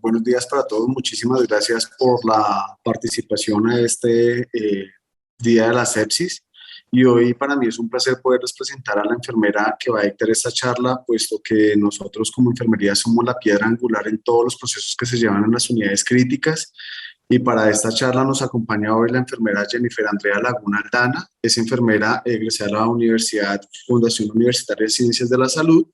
Buenos días para todos. Muchísimas gracias por la participación a este Día de la Sepsis. Y hoy para mí es un placer poderles presentar a la enfermera que va a dictar esta charla, puesto que nosotros como enfermería somos la piedra angular en todos los procesos que se llevan en las unidades críticas. Y para esta charla nos acompaña hoy la enfermera Jennifer Andrea Laguna Aldana. Es enfermera egresada de la Universidad Fundación Universitaria de Ciencias de la Salud.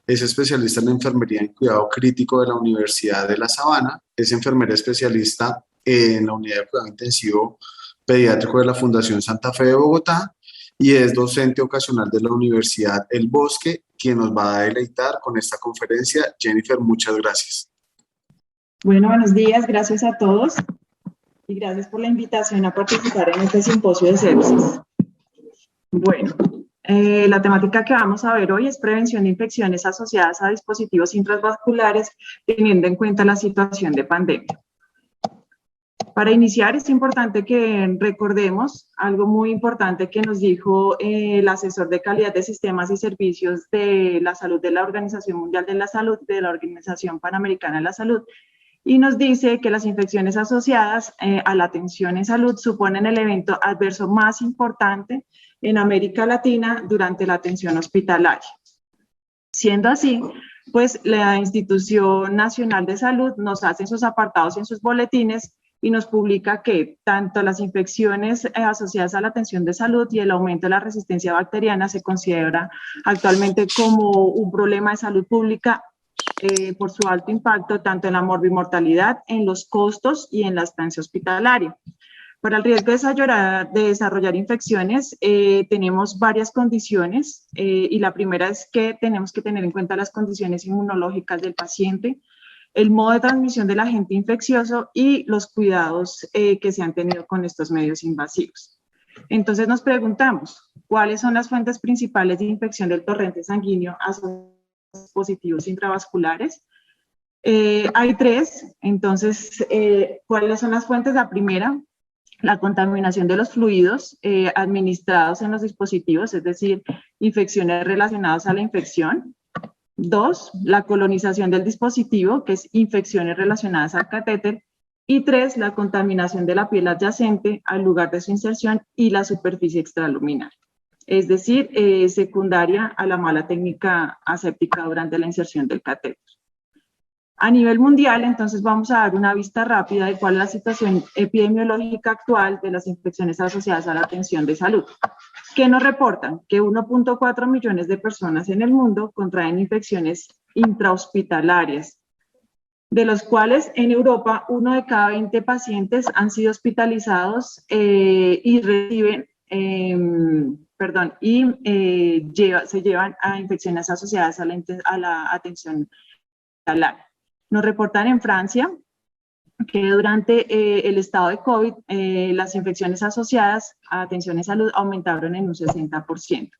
Es especialista en enfermería en cuidado crítico de la Universidad de La Sabana. Es enfermera especialista en la unidad de cuidado intensivo pediátrico de la Fundación Santa Fe de Bogotá y es docente ocasional de la Universidad El Bosque, quien nos va a deleitar con esta conferencia. Jennifer, muchas gracias. Bueno, buenos días, gracias a todos y gracias por la invitación a participar en este simposio de sepsis. Bueno, la temática que vamos a ver hoy es prevención de infecciones asociadas a dispositivos intravasculares, teniendo en cuenta la situación de pandemia. Para iniciar, es importante que recordemos algo muy importante que nos dijo el asesor de calidad de sistemas y servicios de la salud de la Organización Mundial de la Salud, de la Organización Panamericana de la Salud, y nos dice que las infecciones asociadas a la atención en salud suponen el evento adverso más importante en América Latina durante la atención hospitalaria. Siendo así, pues la Institución Nacional de Salud nos hace sus apartados en sus boletines y nos publica que tanto las infecciones asociadas a la atención de salud y el aumento de la resistencia bacteriana se considera actualmente como un problema de salud pública por su alto impacto tanto en la morbimortalidad, en los costos y en la estancia hospitalaria. Para el riesgo de desarrollar infecciones tenemos varias condiciones y la primera es que tenemos que tener en cuenta las condiciones inmunológicas del paciente, el modo de transmisión del agente infeccioso y los cuidados que se han tenido con estos medios invasivos. Entonces nos preguntamos, ¿cuáles son las fuentes principales de infección del torrente sanguíneo asociadas a dispositivos intravasculares? Hay tres, entonces, ¿cuáles son las fuentes? La primera, la contaminación de los fluidos administrados en los dispositivos, es decir, infecciones relacionadas a la infección. Dos, la colonización del dispositivo, que es infecciones relacionadas al catéter. Y tres, la contaminación de la piel adyacente al lugar de su inserción y la superficie extraluminal, es decir, secundaria a la mala técnica aséptica durante la inserción del catéter. A nivel mundial, entonces vamos a dar una vista rápida de cuál es la situación epidemiológica actual de las infecciones asociadas a la atención de salud. ¿Qué nos reportan? Que 1.4 millones de personas en el mundo contraen infecciones intrahospitalarias, de los cuales en Europa 1 de cada 20 pacientes han sido hospitalizados y reciben, se llevan a infecciones asociadas a la atención hospitalaria. Nos reportan en Francia que durante el estado de COVID las infecciones asociadas a atención en salud aumentaron en un 60%.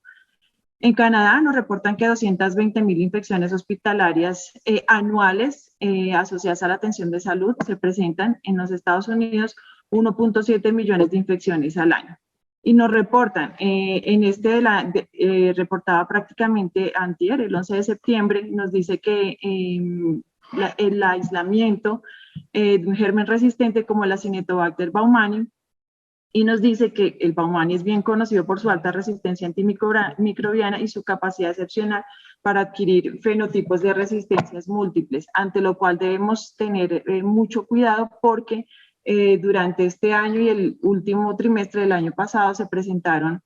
En Canadá nos reportan que 220,000 infecciones hospitalarias anuales asociadas a la atención de salud se presentan. En los Estados Unidos 1.7 millones de infecciones al año. Y nos reportan, reportaba prácticamente antier, el 11 de septiembre, nos dice que el aislamiento de un germen resistente como el Acinetobacter baumannii, y nos dice que el baumannii es bien conocido por su alta resistencia antimicrobiana y su capacidad excepcional para adquirir fenotipos de resistencias múltiples, ante lo cual debemos tener mucho cuidado porque durante este año y el último trimestre del año pasado se presentaron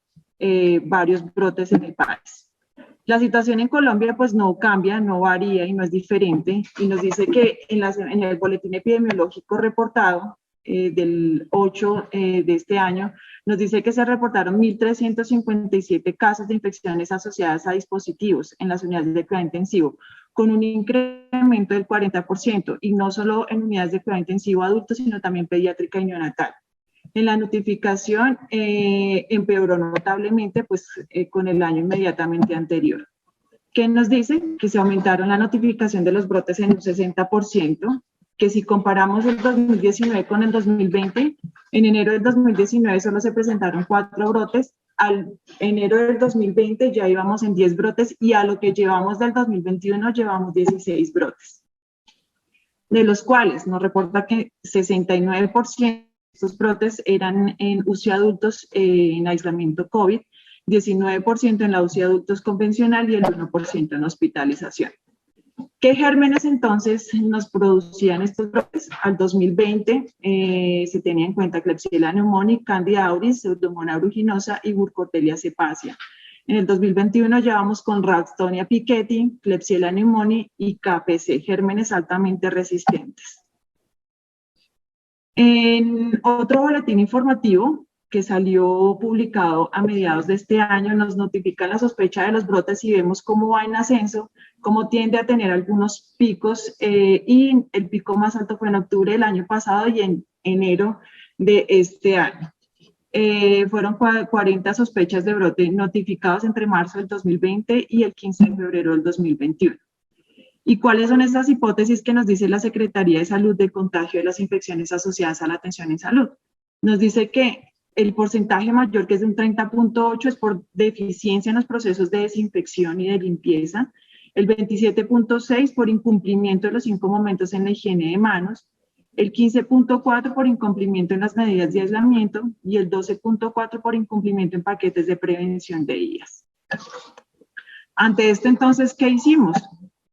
varios brotes en el país. La situación en Colombia pues no cambia, no varía y no es diferente, y nos dice que en el boletín epidemiológico reportado del 8 de este año, nos dice que se reportaron 1.357 casos de infecciones asociadas a dispositivos en las unidades de cuidado intensivo, con un incremento del 40%, y no solo en unidades de cuidado intensivo adultos, sino también pediátrica y neonatal. En la notificación empeoró notablemente pues, con el año inmediatamente anterior. ¿Qué nos dice? Que se aumentaron la notificación de los brotes en un 60%, que si comparamos el 2019 con el 2020, en enero del 2019 solo se presentaron 4 brotes, al enero del 2020 ya íbamos en 10 brotes y a lo que llevamos del 2021 llevamos 16 brotes. de los cuales nos reporta que 69% de estos brotes eran en UCI adultos en aislamiento COVID, 19% en la UCI adultos convencional y el 1% en hospitalización. ¿Qué gérmenes entonces nos producían estos brotes? Al 2020 se tenía en cuenta Klebsiella pneumoniae, Candida auris, Pseudomonas aeruginosa y Burkholderia cepacia. En el 2021 llevamos con Ralstonia piqueti, Klebsiella pneumoniae y KPC, gérmenes altamente resistentes. En otro boletín informativo que salió publicado a mediados de este año, nos notifican la sospecha de los brotes y vemos cómo va en ascenso, cómo tiende a tener algunos picos, y el pico más alto fue en octubre del año pasado y en enero de este año. Fueron 40 sospechas de brote notificados entre marzo del 2020 y el 15 de febrero del 2021. ¿Y cuáles son estas hipótesis que nos dice la Secretaría de Salud de contagio de las infecciones asociadas a la atención en salud? Nos dice que el porcentaje mayor, que es de un 30.8, es por deficiencia en los procesos de desinfección y de limpieza, el 27.6 por incumplimiento de los 5 momentos en la higiene de manos, el 15.4 por incumplimiento en las medidas de aislamiento y el 12.4 por incumplimiento en paquetes de prevención de IAS. Ante esto, entonces, ¿qué hicimos?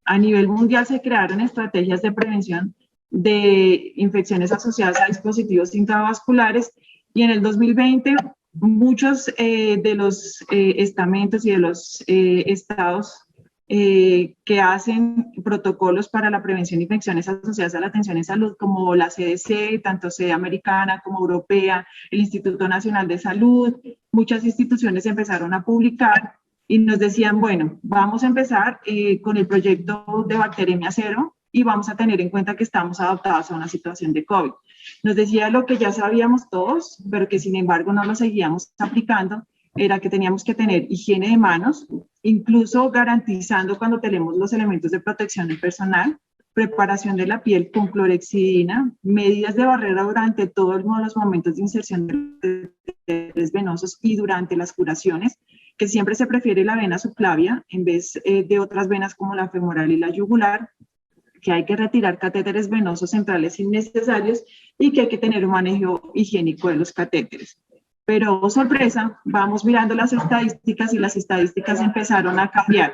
A nivel mundial se crearon estrategias de prevención de infecciones asociadas a dispositivos intravasculares y en el 2020 muchos de los estamentos y de los estados que hacen protocolos para la prevención de infecciones asociadas a la atención en salud, como la CDC, tanto sede americana como europea, el Instituto Nacional de Salud, muchas instituciones empezaron a publicar y nos decían, bueno, vamos a empezar con el proyecto de bacteremia cero y vamos a tener en cuenta que estamos adaptados a una situación de COVID. Nos decía lo que ya sabíamos todos, pero que sin embargo no lo seguíamos aplicando, era que teníamos que tener higiene de manos, incluso garantizando cuando tenemos los elementos de protección del personal, preparación de la piel con clorexidina, medidas de barrera durante todos los momentos de inserción de catéteres venosos y durante las curaciones, que siempre se prefiere la vena subclavia en vez de otras venas como la femoral y la yugular, que hay que retirar catéteres venosos centrales innecesarios y que hay que tener un manejo higiénico de los catéteres. Pero, oh, sorpresa, vamos mirando las estadísticas y las estadísticas empezaron a cambiar.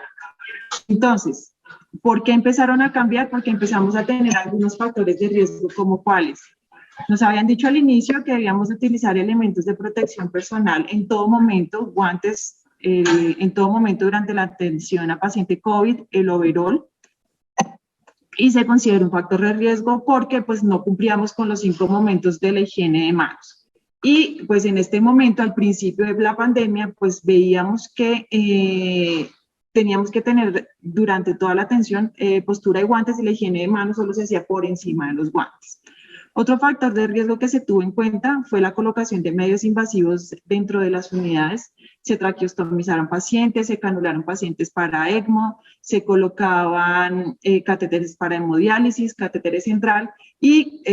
Entonces, ¿por qué empezaron a cambiar? Porque empezamos a tener algunos factores de riesgo, como cuáles. Nos habían dicho al inicio que debíamos utilizar elementos de protección personal en todo momento, guantes en todo momento durante la atención a paciente COVID, el overol, y se considera un factor de riesgo porque pues no cumplíamos con los 5 momentos de la higiene de manos. Y pues en este momento, al principio de la pandemia, pues veíamos que teníamos que tener durante toda la atención postura de guantes y la higiene de manos solo se hacía por encima de los guantes. Otro factor de riesgo que se tuvo en cuenta fue la colocación de medios invasivos dentro de las unidades. Se traqueostomizaron pacientes, se canularon pacientes para ECMO, se colocaban catéteres para hemodiálisis, catéteres central y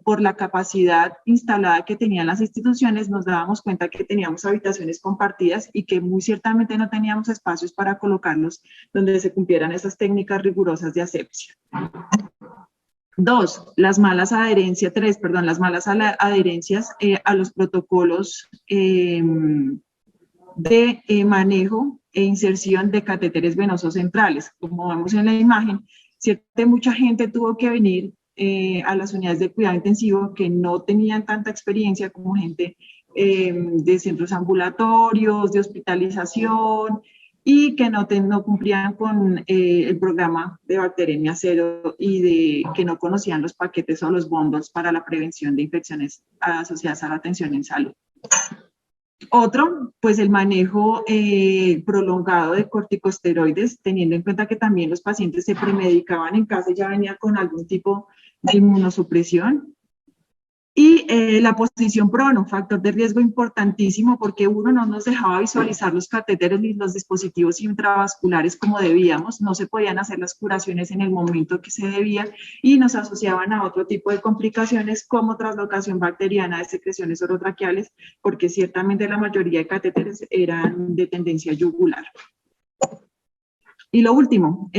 por la capacidad instalada que tenían las instituciones nos dábamos cuenta que teníamos habitaciones compartidas y que muy ciertamente no teníamos espacios para colocarlos donde se cumplieran esas técnicas rigurosas de asepsia. 2, las malas adherencias, 3, perdón, las malas adherencias a los protocolos de manejo e inserción de catéteres venosos centrales. Como vemos en la imagen, mucha gente tuvo que venir a las unidades de cuidado intensivo que no tenían tanta experiencia como gente de centros ambulatorios, de hospitalización, y que no cumplían con el programa de bacteremia cero y que no conocían los paquetes o los bundles para la prevención de infecciones asociadas a la atención en salud. Otro, pues el manejo prolongado de corticosteroides, teniendo en cuenta que también los pacientes se premedicaban en casa y ya venían con algún tipo de inmunosupresión. Y la posición prona, un factor de riesgo importantísimo porque uno no nos dejaba visualizar los catéteres ni los dispositivos intravasculares como debíamos, no se podían hacer las curaciones en el momento que se debía y nos asociaban a otro tipo de complicaciones como traslocación bacteriana de secreciones orotraqueales, porque ciertamente la mayoría de catéteres eran de tendencia yugular. Y lo último,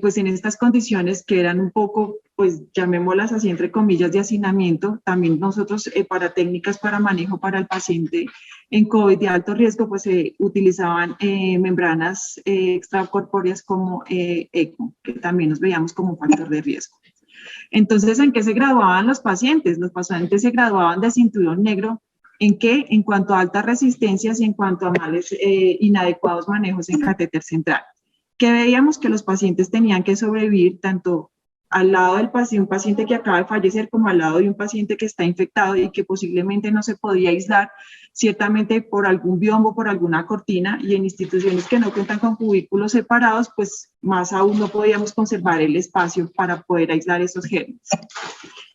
pues en estas condiciones que eran un poco, pues llamémoslas así entre comillas, de hacinamiento, también nosotros para técnicas para manejo para el paciente en COVID de alto riesgo, pues se utilizaban membranas extracorpóreas como ECMO, que también nos veíamos como un factor de riesgo. Entonces, ¿en qué se graduaban los pacientes? Los pacientes se graduaban de cinturón negro. ¿En qué? En cuanto a altas resistencias y en cuanto a males inadecuados manejos en catéter central. Que veíamos que los pacientes tenían que sobrevivir tanto al lado del paciente, un paciente que acaba de fallecer, como al lado de un paciente que está infectado y que posiblemente no se podía aislar, ciertamente por algún biombo, por alguna cortina, y en instituciones que no cuentan con cubículos separados, pues más aún no podíamos conservar el espacio para poder aislar esos gérmenes.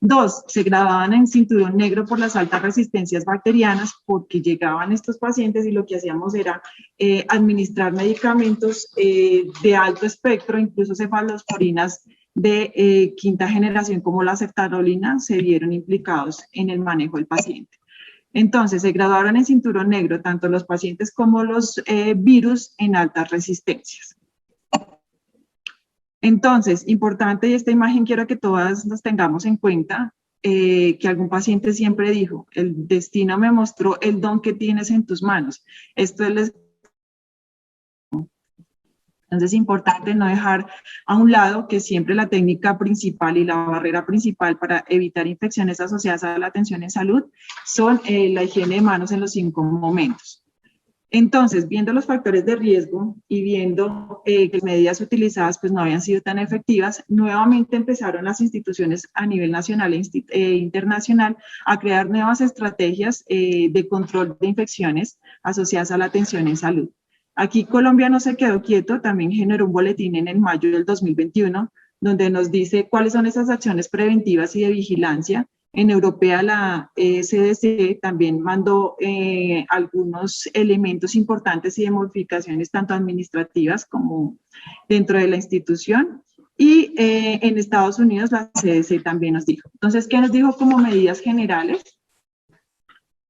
2, se graduaban en cinturón negro por las altas resistencias bacterianas, porque llegaban estos pacientes y lo que hacíamos era administrar medicamentos de alto espectro, incluso cefalosporinas de quinta generación como la ceftarolina, se vieron implicados en el manejo del paciente. Entonces, se graduaron en cinturón negro tanto los pacientes como los virus en altas resistencias. Entonces, importante, y esta imagen quiero que todas nos tengamos en cuenta, que algún paciente siempre dijo, el destino me mostró el don que tienes en tus manos. Esto es. Entonces es importante no dejar a un lado que siempre la técnica principal y la barrera principal para evitar infecciones asociadas a la atención en salud son la higiene de manos en los 5 momentos. Entonces, viendo los factores de riesgo y viendo que las medidas utilizadas pues no habían sido tan efectivas, nuevamente empezaron las instituciones a nivel nacional e internacional a crear nuevas estrategias de control de infecciones asociadas a la atención en salud. Aquí Colombia no se quedó quieto, también generó un boletín en el mayo del 2021, donde nos dice cuáles son esas acciones preventivas y de vigilancia. En Europea la CDC también mandó algunos elementos importantes y de modificaciones tanto administrativas como dentro de la institución. Y en Estados Unidos la CDC también nos dijo. Entonces, ¿qué nos dijo como medidas generales?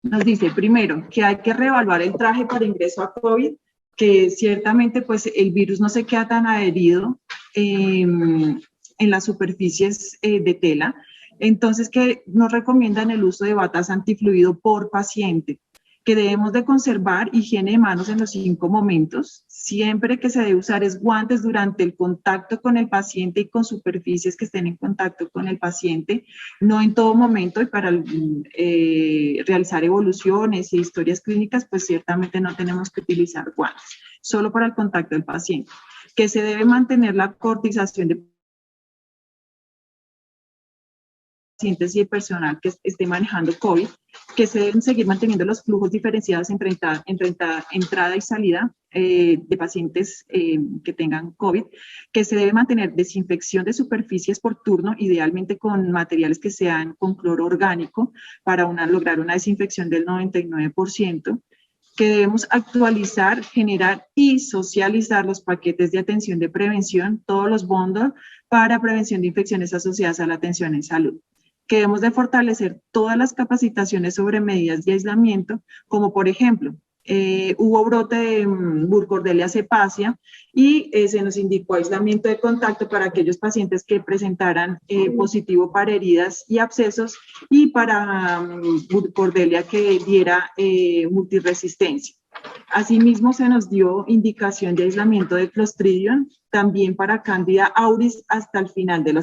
Nos dice, primero, que hay que reevaluar el traje para ingreso a COVID, que ciertamente pues el virus no se queda tan adherido en las superficies de tela. Entonces, que nos recomiendan el uso de batas antifluido por paciente, que debemos de conservar higiene de manos en los 5 momentos, siempre que se debe usar es guantes durante el contacto con el paciente y con superficies que estén en contacto con el paciente, no en todo momento, y para realizar evoluciones e historias clínicas, pues ciertamente no tenemos que utilizar guantes, solo para el contacto del paciente, que se debe mantener la cortización de pacientes y el personal que esté manejando COVID, que se deben seguir manteniendo los flujos diferenciados entre entrada y salida de pacientes que tengan COVID, que se debe mantener desinfección de superficies por turno, idealmente con materiales que sean con cloro orgánico para lograr una desinfección del 99%, que debemos actualizar, generar y socializar los paquetes de atención de prevención, todos los bundles para prevención de infecciones asociadas a la atención en salud. Que debemos de fortalecer todas las capacitaciones sobre medidas de aislamiento, como por ejemplo, hubo brote de Burkholderia cepacia y se nos indicó aislamiento de contacto para aquellos pacientes que presentaran positivo para heridas y abscesos y para Burkholderia que diera multiresistencia. Asimismo, se nos dio indicación de aislamiento de Clostridium, también para Candida auris hasta el final de la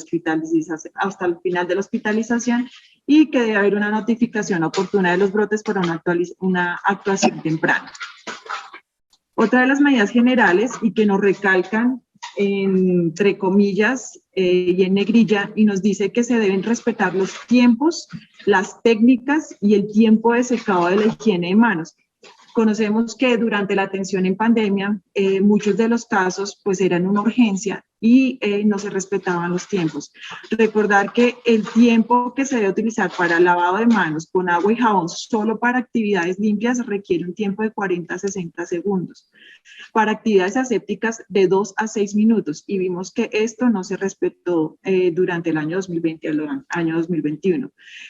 hospitalización, y que debe haber una notificación oportuna de los brotes para una actuación temprana. Otra de las medidas generales y que nos recalcan entre comillas y en negrilla, y nos dice que se deben respetar los tiempos, las técnicas y el tiempo de secado de la higiene de manos. Conocemos que durante la atención en pandemia, muchos de los casos pues eran una urgencia y no se respetaban los tiempos. Recordar que el tiempo que se debe utilizar para lavado de manos con agua y jabón solo para actividades limpias requiere un tiempo de 40 a 60 segundos. Para actividades asépticas de 2 a 6 minutos, y vimos que esto no se respetó durante el año 2020 al año 2021.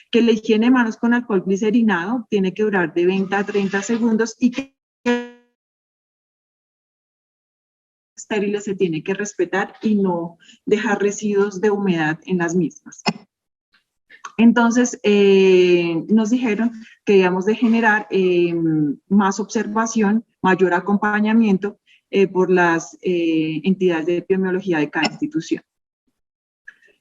Que la higiene de manos con alcohol glicerinado tiene que durar de 20 a 30 segundos y que estériles se tiene que respetar y no dejar residuos de humedad en las mismas. Entonces, nos dijeron que debíamos de generar más observación, mayor acompañamiento por las entidades de epidemiología de cada institución.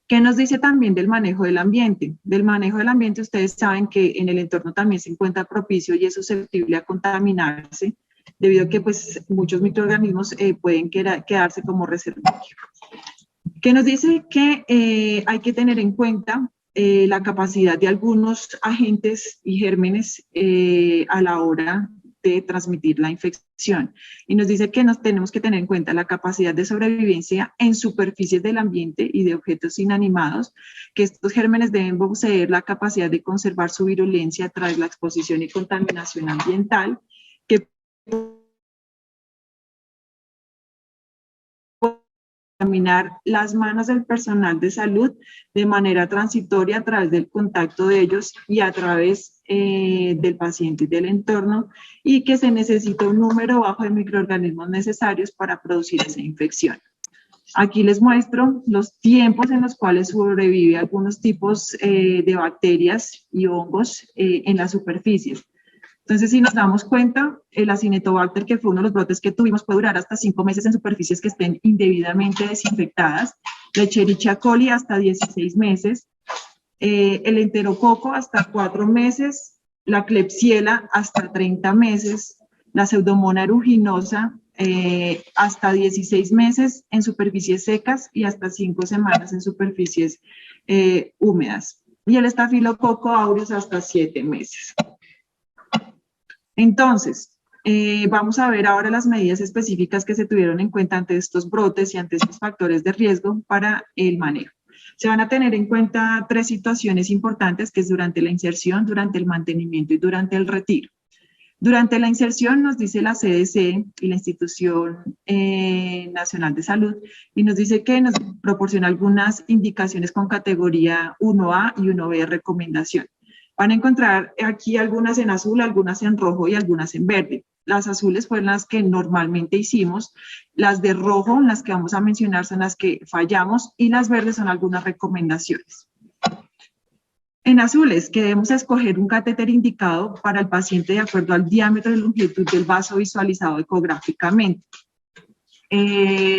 ¿Qué nos dice también del manejo del ambiente? Del manejo del ambiente, ustedes saben que en el entorno también se encuentra propicio y es susceptible a contaminarse, debido a que pues, muchos microorganismos pueden quedarse como reservorio. ¿Qué nos dice? Que hay que tener en cuenta la capacidad de algunos agentes y gérmenes a la hora de transmitir la infección. Y nos dice que nos tenemos que tener en cuenta la capacidad de sobrevivencia en superficies del ambiente y de objetos inanimados, que estos gérmenes deben poseer la capacidad de conservar su virulencia tras la exposición y contaminación ambiental, que contaminar las manos del personal de salud de manera transitoria a través del contacto de ellos y a través del paciente y del entorno, y que se necesita un número bajo de microorganismos necesarios para producir esa infección. Aquí les muestro los tiempos en los cuales sobrevive algunos tipos de bacterias y hongos en las superficies. Entonces, si nos damos cuenta, el Acinetobacter, que fue uno de los brotes que tuvimos, puede durar hasta 5 meses en superficies que estén indebidamente desinfectadas. La Escherichia coli hasta 16 meses. El Enterococo hasta 4 meses. La Klebsiella hasta 30 meses. La Pseudomonas aeruginosa hasta 16 meses en superficies secas y hasta 5 semanas en superficies húmedas. Y el Staphylococcus aureus hasta 7 meses. Entonces, vamos a ver ahora las medidas específicas que se tuvieron en cuenta ante estos brotes y ante estos factores de riesgo para el manejo. Se van a tener en cuenta 3 situaciones importantes, que es durante la inserción, durante el mantenimiento y durante el retiro. Durante la inserción nos dice la CDC y la Institución Nacional de Salud, y nos dice que nos proporciona algunas indicaciones con categoría 1A y 1B de recomendación. Van a encontrar aquí algunas en azul, algunas en rojo y algunas en verde. Las azules fueron las que normalmente hicimos, las de rojo, las que vamos a mencionar, son las que fallamos, y las verdes son algunas recomendaciones. En azules, que debemos escoger un catéter indicado para el paciente de acuerdo al diámetro y longitud del vaso visualizado ecográficamente.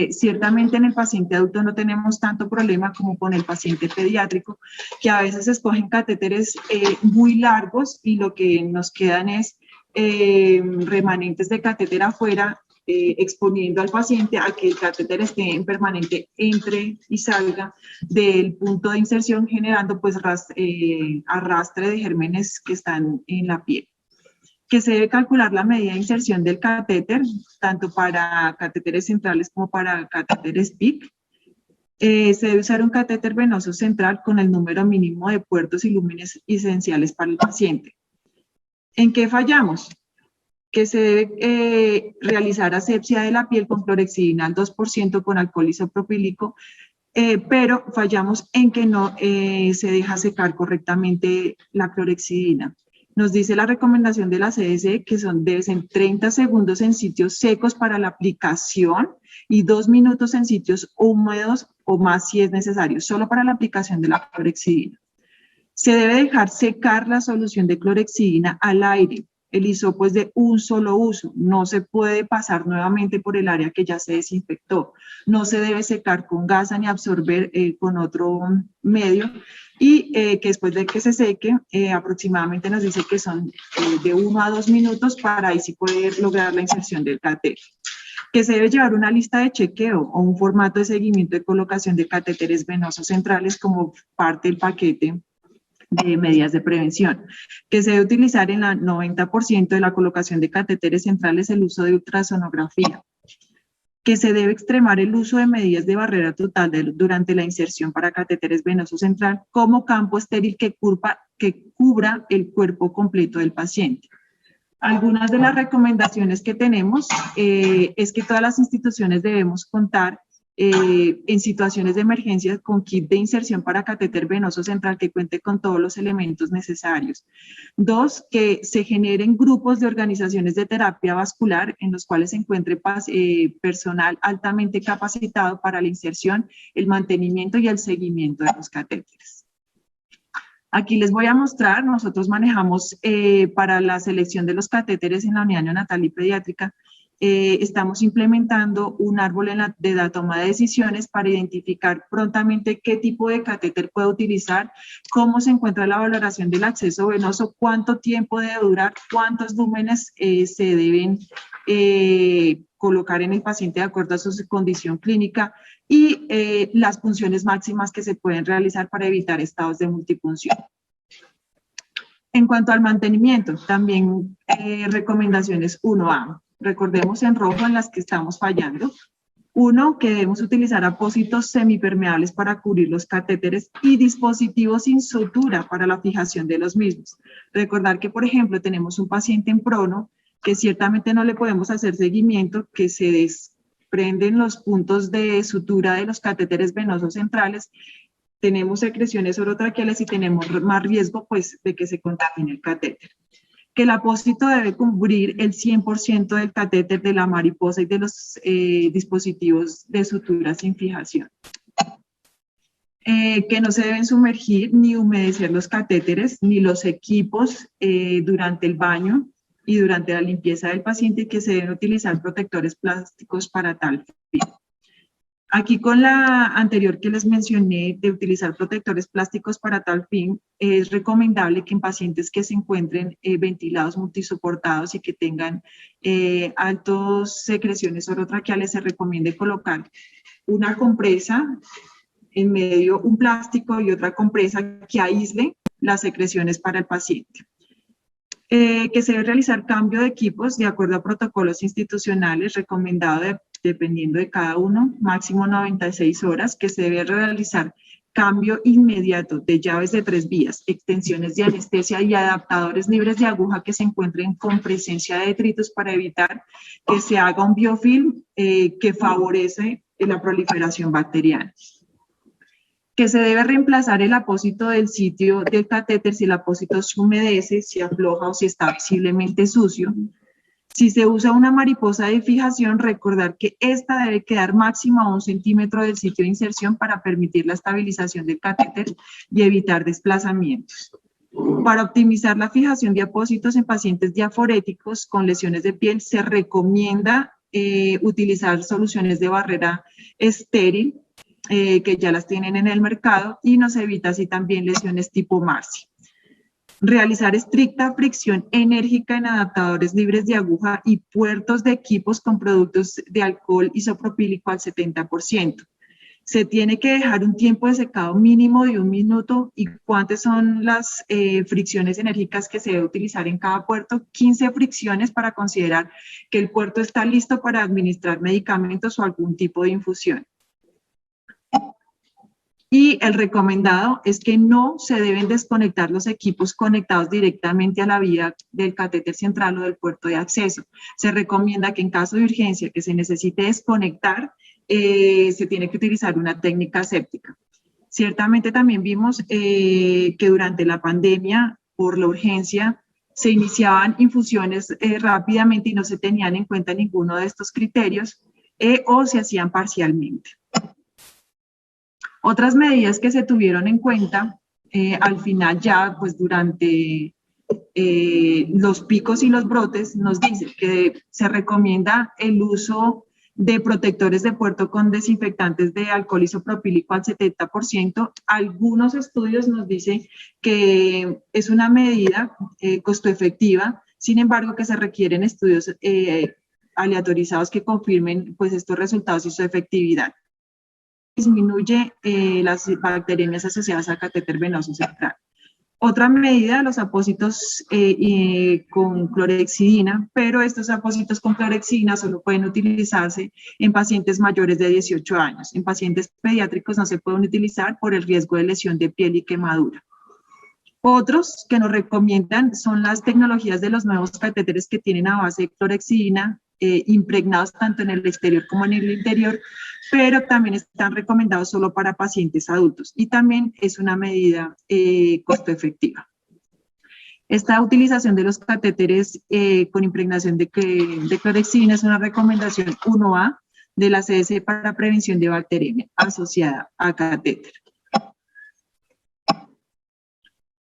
Ciertamente en el paciente adulto no tenemos tanto problema como con el paciente pediátrico, que a veces escogen catéteres muy largos y lo que nos quedan es remanentes de catéter afuera, exponiendo al paciente a que el catéter esté en permanente entre y salga del punto de inserción, generando pues arrastre de gérmenes que están en la piel. Que se debe calcular la medida de inserción del catéter, tanto para catéteres centrales como para catéteres PIC. Se debe usar un catéter venoso central con el número mínimo de puertos y lúmenes esenciales para el paciente. ¿En qué fallamos? Que se debe realizar asepsia de la piel con clorexidina al 2% con alcohol isopropílico, pero fallamos en que no se deja secar correctamente la clorexidina. Nos dice la recomendación de la CDC que deben ser 30 segundos en sitios secos para la aplicación y 2 minutos en sitios húmedos o más si es necesario, solo para la aplicación de la clorexidina. Se debe dejar secar la solución de clorexidina al aire. El hisopo es de un solo uso, no se puede pasar nuevamente por el área que ya se desinfectó, no se debe secar con gasa ni absorber con otro medio, y que después de que se seque, aproximadamente nos dice que son de 1 a 2 minutos para ahí sí poder lograr la inserción del catéter. Que se debe llevar una lista de chequeo o un formato de seguimiento de colocación de catéteres venosos centrales como parte del paquete de medidas de prevención, que se debe utilizar en la 90% de la colocación de catéteres centrales el uso de ultrasonografía, que se debe extremar el uso de medidas de barrera total durante la inserción para catéteres venosos central como campo estéril que cubra el cuerpo completo del paciente. Algunas de las recomendaciones que tenemos es que todas las instituciones debemos contar en situaciones de emergencia con kit de inserción para catéter venoso central que cuente con todos los elementos necesarios. 2, que se generen grupos de organizaciones de terapia vascular en los cuales se encuentre personal altamente capacitado para la inserción, el mantenimiento y el seguimiento de los catéteres. Aquí les voy a mostrar, nosotros manejamos para la selección de los catéteres en la unidad neonatal y pediátrica, estamos implementando un árbol de la toma de decisiones para identificar prontamente qué tipo de catéter puede utilizar, cómo se encuentra la valoración del acceso venoso, cuánto tiempo debe durar, cuántos lúmenes se deben colocar en el paciente de acuerdo a su condición clínica y las funciones máximas que se pueden realizar para evitar estados de multifunción. En cuanto al mantenimiento, también recomendaciones 1A. Recordemos en rojo en las que estamos fallando. 1, que debemos utilizar apósitos semipermeables para cubrir los catéteres y dispositivos sin sutura para la fijación de los mismos. Recordar que, por ejemplo, tenemos un paciente en prono que ciertamente no le podemos hacer seguimiento, que se desprenden los puntos de sutura de los catéteres venosos centrales, tenemos secreciones orotraqueales y tenemos más riesgo pues, de que se contamine el catéter. Que el apósito debe cubrir el 100% del catéter de la mariposa y de los dispositivos de sutura sin fijación. Que no se deben sumergir ni humedecer los catéteres ni los equipos durante el baño y durante la limpieza del paciente, y que se deben utilizar protectores plásticos para tal fin. Aquí con la anterior que les mencioné de utilizar protectores plásticos para tal fin, es recomendable que en pacientes que se encuentren ventilados multisoportados y que tengan altas secreciones orotraqueales se recomiende colocar una compresa en medio, un plástico y otra compresa que aísle las secreciones para el paciente. Que se debe realizar cambio de equipos de acuerdo a protocolos institucionales recomendados dependiendo de cada uno, máximo 96 horas, que se debe realizar cambio inmediato de llaves de 3 vías, extensiones de anestesia y adaptadores libres de aguja que se encuentren con presencia de detritos para evitar que se haga un biofilm que favorece la proliferación bacteriana. Que se debe reemplazar el apósito del sitio del catéter si el apósito se humedece, si afloja o si está visiblemente sucio. Si se usa una mariposa de fijación, recordar que esta debe quedar máximo a 1 centímetro del sitio de inserción para permitir la estabilización del catéter y evitar desplazamientos. Para optimizar la fijación de apósitos en pacientes diaforéticos con lesiones de piel, se recomienda utilizar soluciones de barrera estéril, que ya las tienen en el mercado, y nos evita así también lesiones tipo Marcy. Realizar estricta fricción enérgica en adaptadores libres de aguja y puertos de equipos con productos de alcohol isopropílico al 70%. Se tiene que dejar un tiempo de secado mínimo de 1 minuto. ¿Y cuántas son las fricciones enérgicas que se debe utilizar en cada puerto? 15 fricciones para considerar que el puerto está listo para administrar medicamentos o algún tipo de infusión. Y el recomendado es que no se deben desconectar los equipos conectados directamente a la vía del catéter central o del puerto de acceso. Se recomienda que en caso de urgencia que se necesite desconectar, se tiene que utilizar una técnica séptica. Ciertamente también vimos que durante la pandemia, por la urgencia, se iniciaban infusiones rápidamente y no se tenían en cuenta ninguno de estos criterios o se hacían parcialmente. Otras medidas que se tuvieron en cuenta al final ya, pues durante los picos y los brotes, nos dice que se recomienda el uso de protectores de puerto con desinfectantes de alcohol isopropílico al 70%. Algunos estudios nos dicen que es una medida costo efectiva, sin embargo que se requieren estudios aleatorizados que confirmen pues estos resultados y su efectividad. Disminuye las bacteriemias asociadas al catéter venoso central. Otra medida, los apósitos con clorhexidina, pero estos apósitos con clorhexidina solo pueden utilizarse en pacientes mayores de 18 años. En pacientes pediátricos no se pueden utilizar por el riesgo de lesión de piel y quemadura. Otros que nos recomiendan son las tecnologías de los nuevos catéteres que tienen a base de clorhexidina, impregnados tanto en el exterior como en el interior, pero también están recomendados solo para pacientes adultos y también es una medida costo efectiva. Esta utilización de los catéteres con impregnación de clorexidina es una recomendación 1A de la CDC para prevención de bacteriemia asociada a catéter.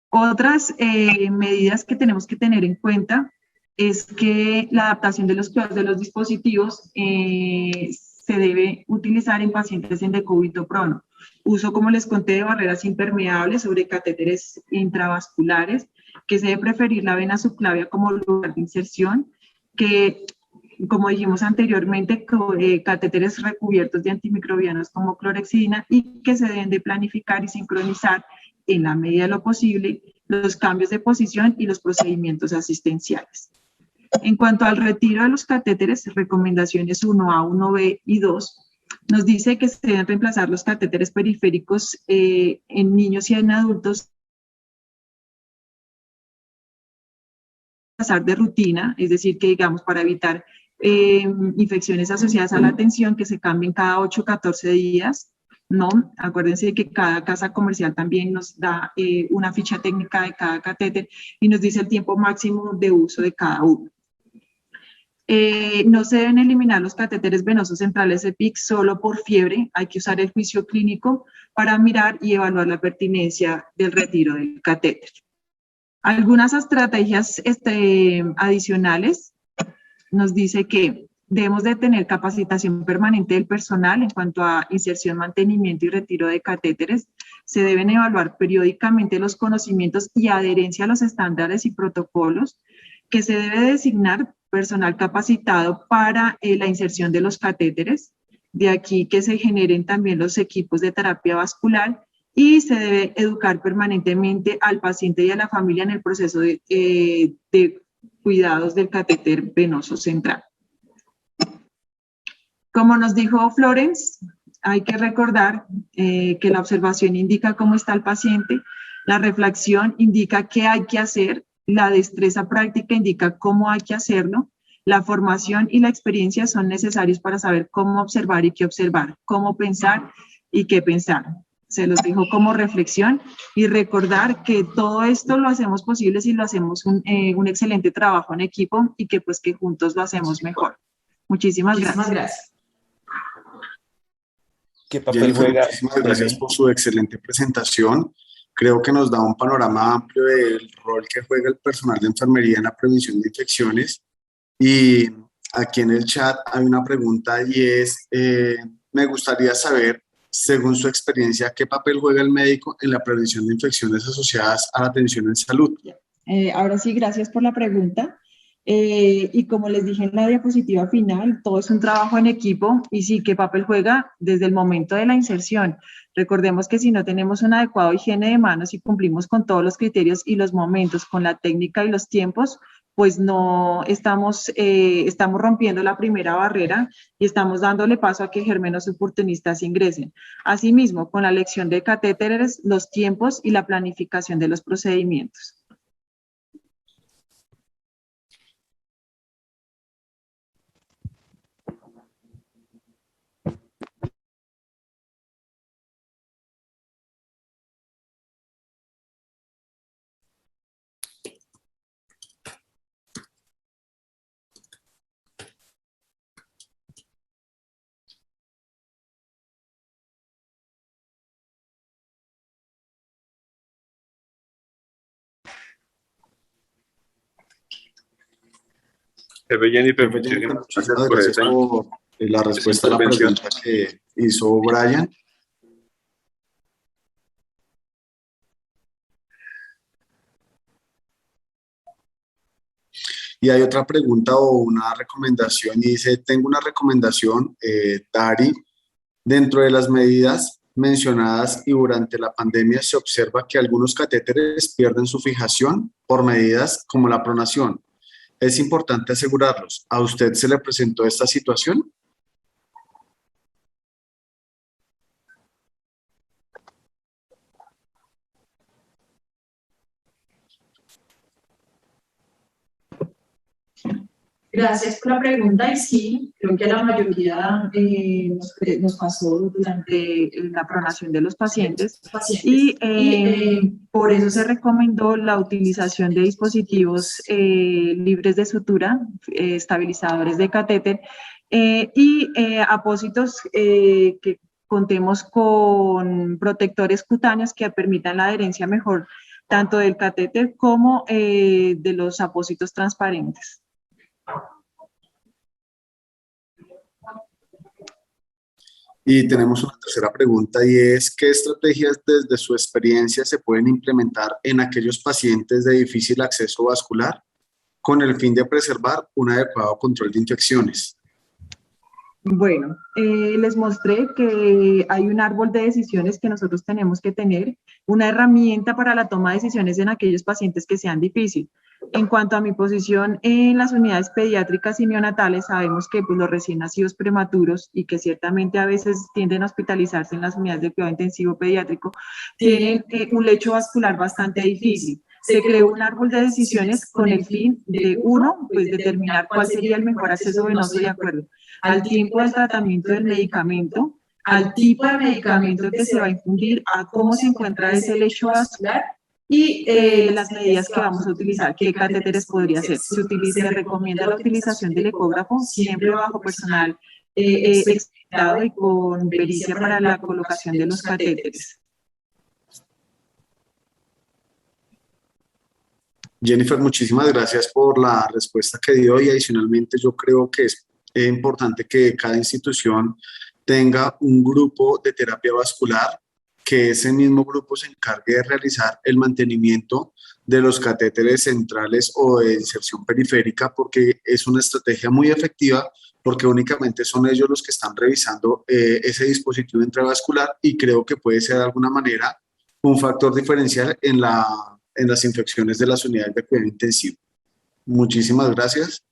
Otras medidas que tenemos que tener en cuenta es que la adaptación de los dispositivos se debe utilizar en pacientes en decúbito prono. Uso, como les conté, de barreras impermeables sobre catéteres intravasculares, que se debe preferir la vena subclavia como lugar de inserción, que, como dijimos anteriormente, catéteres recubiertos de antimicrobianos como clorexidina y que se deben de planificar y sincronizar en la medida de lo posible los cambios de posición y los procedimientos asistenciales. En cuanto al retiro de los catéteres, recomendaciones 1A, 1B y 2, nos dice que se deben reemplazar los catéteres periféricos en niños y en adultos pasar de rutina, es decir, que digamos para evitar infecciones asociadas a la tensión que se cambien cada 8 o 14 días, ¿no? Acuérdense que cada casa comercial también nos da una ficha técnica de cada catéter y nos dice el tiempo máximo de uso de cada uno. No se deben eliminar los catéteres venosos centrales EPIC solo por fiebre, hay que usar el juicio clínico para mirar y evaluar la pertinencia del retiro del catéter. Algunas estrategias adicionales nos dice que debemos de tener capacitación permanente del personal en cuanto a inserción, mantenimiento y retiro de catéteres. Se deben evaluar periódicamente los conocimientos y adherencia a los estándares y protocolos, que se debe designar personal capacitado para la inserción de los catéteres. De aquí que se generen también los equipos de terapia vascular y se debe educar permanentemente al paciente y a la familia en el proceso de cuidados del catéter venoso central. Como nos dijo Florence, hay que recordar que la observación indica cómo está el paciente, la reflexión indica qué hay que hacer, la destreza práctica indica cómo hay que hacerlo, la formación y la experiencia son necesarios para saber cómo observar y qué observar, cómo pensar y qué pensar. Se los dejo como reflexión y recordar que todo esto lo hacemos posible si lo hacemos un excelente trabajo en equipo y que pues que juntos lo hacemos mejor. Muchísimas gracias. ¿Qué papel juega? Muchísimas gracias por su excelente presentación. Creo que nos da un panorama amplio del rol que juega el personal de enfermería en la prevención de infecciones. Y aquí en el chat hay una pregunta y es, me gustaría saber, según su experiencia, ¿qué papel juega el médico en la prevención de infecciones asociadas a la atención en salud? Ahora sí, gracias por la pregunta. Y como les dije en la diapositiva final, todo es un trabajo en equipo y sí, ¿qué papel juega? Desde el momento de la inserción. Recordemos que si no tenemos un adecuado higiene de manos y cumplimos con todos los criterios y los momentos, con la técnica y los tiempos, pues no estamos rompiendo la primera barrera y estamos dándole paso a que gérmenes oportunistas ingresen. Asimismo, con la elección de catéteres, los tiempos y la planificación de los procedimientos. Jenny, muchas gracias por la respuesta a la pregunta que hizo Brian. Y hay otra pregunta o una recomendación y dice, tengo una recomendación, Dari, dentro de las medidas mencionadas y durante la pandemia se observa que algunos catéteres pierden su fijación por medidas como la pronación. Es importante asegurarlos. ¿A usted se le presentó esta situación? Gracias por la pregunta y sí, creo que a la mayoría nos pasó durante la pronación de los pacientes y por eso se recomendó la utilización de dispositivos libres de sutura, estabilizadores de catéter y apósitos que contemos con protectores cutáneos que permitan la adherencia mejor tanto del catéter como de los apósitos transparentes. Y tenemos una tercera pregunta y es, ¿qué estrategias desde su experiencia se pueden implementar en aquellos pacientes de difícil acceso vascular con el fin de preservar un adecuado control de infecciones? Bueno, les mostré que hay un árbol de decisiones que nosotros tenemos que tener, una herramienta para la toma de decisiones en aquellos pacientes que sean difíciles. En cuanto a mi posición en las unidades pediátricas y neonatales, sabemos que pues, los recién nacidos prematuros y que ciertamente a veces tienden a hospitalizarse en las unidades de cuidado intensivo pediátrico, tienen un lecho vascular bastante difícil. Se creó un árbol de decisiones con el fin de, uno, pues determinar cuál sería el mejor acceso venoso de acuerdo al tiempo del tratamiento del medicamento, al tipo de medicamento que se va a infundir, a cómo se encuentra ese lecho vascular y las medidas que vamos a utilizar, qué catéteres podría ser. Se recomienda la utilización del ecógrafo, siempre bajo personal experimentado y con pericia para la colocación de los catéteres. Jennifer, muchísimas gracias por la respuesta que dio y adicionalmente yo creo que es importante que cada institución tenga un grupo de terapia vascular, que ese mismo grupo se encargue de realizar el mantenimiento de los catéteres centrales o de inserción periférica, porque es una estrategia muy efectiva, porque únicamente son ellos los que están revisando ese dispositivo intravascular y creo que puede ser de alguna manera un factor diferencial en las infecciones de las unidades de cuidado intensivo. Muchísimas gracias.